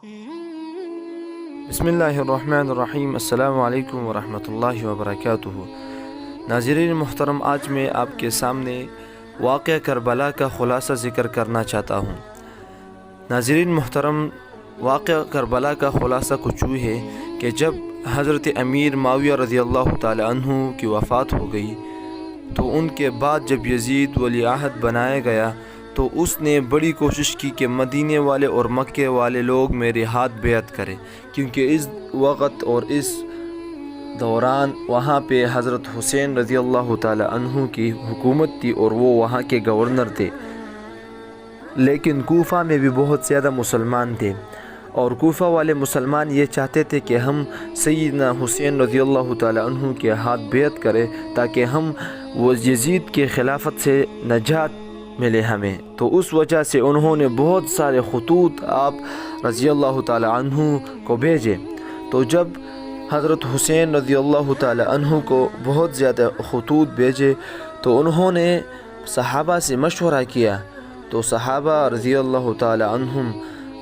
बिस्मिल्लाहिर्रहमानिर्रहीम। अस्सलामु अलैकुम वरहमतुल्लाहि वबरकातुहू। नाज़रीन मुहतरम, आज मैं आपके सामने वाक़या करबला का ख़ुलासा ज़िक्र करना चाहता हूँ। नाज़रीन मुहतरम, वाक़या करबला का ख़ुलासा कुछ यूँ है कि जब हज़रत अमीर मुआविया रज़ियल्लाहु ताला अन्हु की वफ़ात हो गई तो उनके बाद जब यज़ीद वली अहद बनाया गया तो उसने बड़ी कोशिश की कि मदीने वाले और मक्के वाले लोग मेरे हाथ बैत करें, क्योंकि इस वक़्त और इस दौरान वहाँ पे हज़रत हुसैन रज़ियल्लाहु ताला अन्हु की हुकूमत थी और वो वहाँ के गवर्नर थे। लेकिन कूफ़ा में भी बहुत ज़्यादा मुसलमान थे और कूफ़ा वाले मुसलमान ये चाहते थे कि हम सैयदना हुसैन रज़ियल्लाहु ताला अन्हु के हाथ बैत करें ताकि हम वो यज़ीद के खिलाफत से नजात मिले हमें। तो उस वजह से उन्होंने बहुत सारे खतूत आप रज़ियल्लाहु ताला अन्हु को भेजे। तो जब हज़रत हुसैन रज़ियल्लाहु ताला अन्हु को बहुत ज़्यादा खतूत भेजे तो उन्होंने सहाबा से मशवरा किया। तो सहाबा रज़ियल्लाहु ताला अन्हुम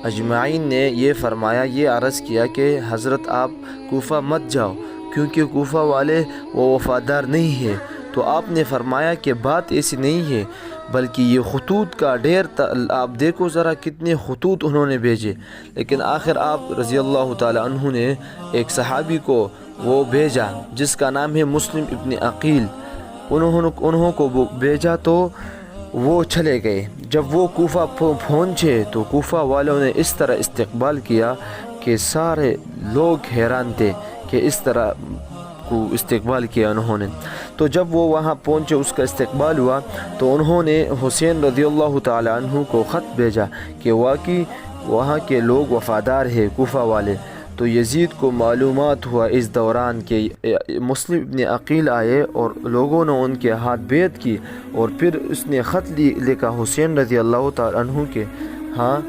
अजमाइन ने ये फ़रमाया, ये अर्ज़ किया कि हज़रत आप कूफ़ा मत जाओ क्योंकि कूफ़ा वाले वो वफ़ादार नहीं है। तो आपने फ़रमाया कि बात ऐसी नहीं है, बल्कि ये खतूत का ढेर आप देखो ज़रा कितने खतूत उन्होंने भेजे। लेकिन आखिर आप रज़ियल्लाहु ताला अन्हु ने एक सहाबी को वो भेजा जिसका नाम है मुस्लिम इब्न अकील। उन्होंने को भेजा तो वो चले गए। जब वो कूफ़ा पहुँचे तो कूफ़ा वालों ने इस तरह इस्तकबाल किया कि सारे लोग हैरान थे कि इस तरह को इस्तकबाल किया उन्होंने। तो जब वो वहाँ पहुँचे, उसका इस्तकबाल हुआ तो उन्होंने हुसैन रज़ियल्लाहु ताला अन्हु को ख़त भेजा कि वाकई वहाँ के लोग वफ़ादार हैं कूफ़ा वाले। तो यज़ीद को मालूमात हुआ इस दौरान कि मुस्लिम इब्न अकील आए और लोगों ने उनके हाथ बैत की और फिर उसने ख़त लिखा हुसैन रज़ियल्लाहु ताला अन्हु के। हाँ,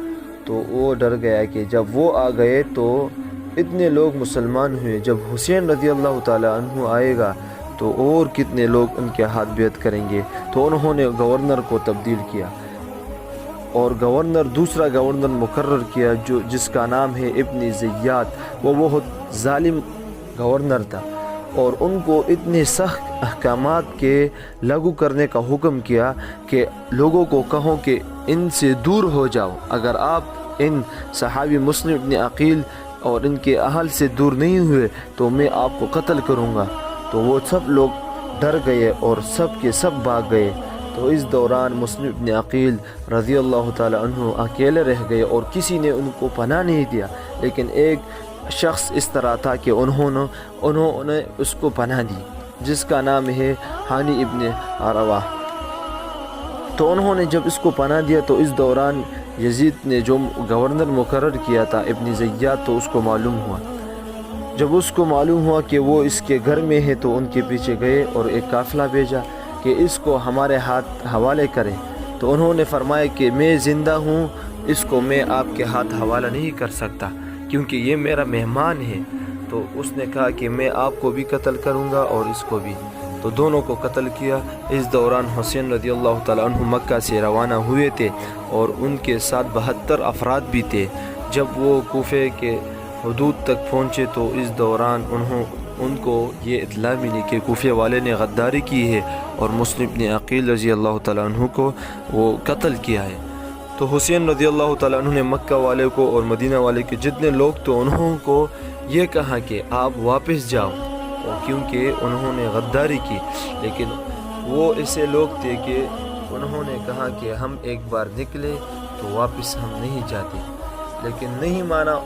तो वो डर गया कि जब वो आ गए तो इतने लोग मुसलमान हुए, जब हुसैन रज़ियल्लाहु ताला अन्हु आएगा तो और कितने लोग उनके हाथ बैत करेंगे। तो उन्होंने गवर्नर को तब्दील किया और दूसरा गवर्नर मुकर्रर किया जिसका नाम है इब्न ज़ियाद। वो बहुत ज़ालिम गवर्नर था और उनको इतने सख्त अहकामात के लागू करने का हुक्म किया कि लोगों को कहो कि इनसे दूर हो जाओ, अगर आप इन सहाबी मुस्लिम इब्न अकील और इनके अहल से दूर नहीं हुए तो मैं आपको कत्ल करूँगा। तो वो सब लोग डर गए और सब के सब भाग गए। तो इस दौरान मुस्लिम इब्न अकील रज़ियल्लाहु ताला अन्हु अकेले रह गए और किसी ने उनको पनाह नहीं दिया। लेकिन एक शख्स इस तरह था कि उन्होंने उसको पनाह दी, जिसका नाम है हानी इब्न अरवा। तो उन्होंने जब इसको पनाह दिया तो इस दौरान यज़ीद ने जो गवर्नर मुकर्रर किया था इब्न ज़ियाद, तो उसको मालूम हुआ। जब उसको मालूम हुआ कि वो इसके घर में है तो उनके पीछे गए और एक काफ़िला भेजा कि इसको हमारे हाथ हवाले करें। तो उन्होंने फरमाया कि मैं ज़िंदा हूँ, इसको मैं आपके हाथ हवाला नहीं कर सकता क्योंकि ये मेरा मेहमान है। तो उसने कहा कि मैं आपको भी कत्ल करूँगा और इसको भी। तो दोनों को कत्ल किया। इस दौरान हुसैन रज़ियल्लाहु ताला अन्हु मक्का से रवाना हुए थे और उनके साथ 72 अफराद भी थे। जब वो कूफे के हदूद तक पहुँचे तो इस दौरान उनको ये इत्ला मिली कि कूफे वाले ने गद्दारी की है और मुस्लिम इब्न अकील रज़ियल्लाहु ताला अन्हु को वो कत्ल किया है। तो हुसैन रज़ियल्लाहु ताला अन्हु ने मक्का वाले को और मदीना वाले के जितने लोग तो उनको ये कहा कि आप वापस जाओ, और क्योंकि उन्होंने गद्दारी की। लेकिन वो ऐसे लोग थे कि उन्होंने कहा कि हम एक बार निकले तो वापस हम नहीं जाते, लेकिन नहीं माना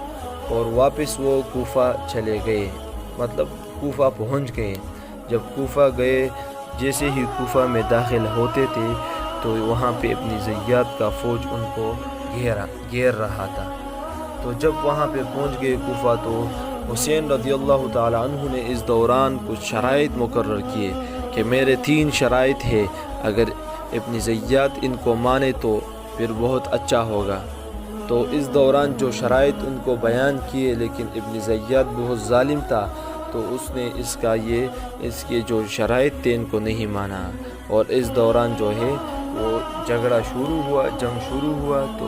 और वापस वो कूफा चले गए, मतलब कूफा पहुंच गए। जब कूफा गए, जैसे ही कूफा में दाखिल होते थे तो वहाँ पे इब्न ज़ियाद का फ़ौज उनको घेर रहा था। तो जब वहाँ पे पहुँच गए कूफा तो हुसैन रज़ियल्लाहु ताला अन्हु ने इस दौरान कुछ शराइत मुकर्रर किए कि मेरे 3 शराइत है, अगर इब्न ज़ियाद इनको माने तो फिर बहुत अच्छा होगा। तो इस दौरान जो शराइत उनको बयान किए, लेकिन इब्न ज़ियाद बहुत ज़ालिम था तो उसने इसके जो शराइत थे इनको नहीं माना। और इस दौरान जो है वो झगड़ा शुरू हुआ, जंग शुरू हुआ। तो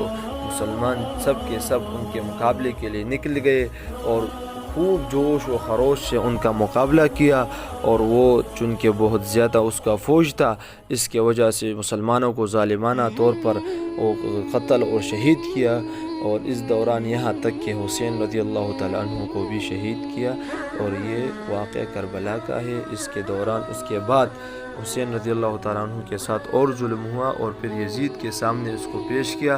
مسلمان سب کے سب ان کے مقابلے کے لیے نکل گئے اور خوب جوش و خروش سے ان کا مقابلہ کیا، اور وہ چونکہ بہت زیادہ اس کا فوج تھا، اس کی وجہ سے مسلمانوں کو ظالمانہ طور پر وہ قتل اور شہید کیا، اور اس دوران یہاں تک کہ حسین رضی اللہ تعالیٰ عنہ کو بھی شہید کیا۔ اور یہ واقعہ کربلا کا ہے۔ اس کے دوران اس کے بعد حسین رضی اللہ تعالیٰ عنہ کے ساتھ اور ظلم ہوا، اور پھر یزید کے سامنے اس کو پیش کیا،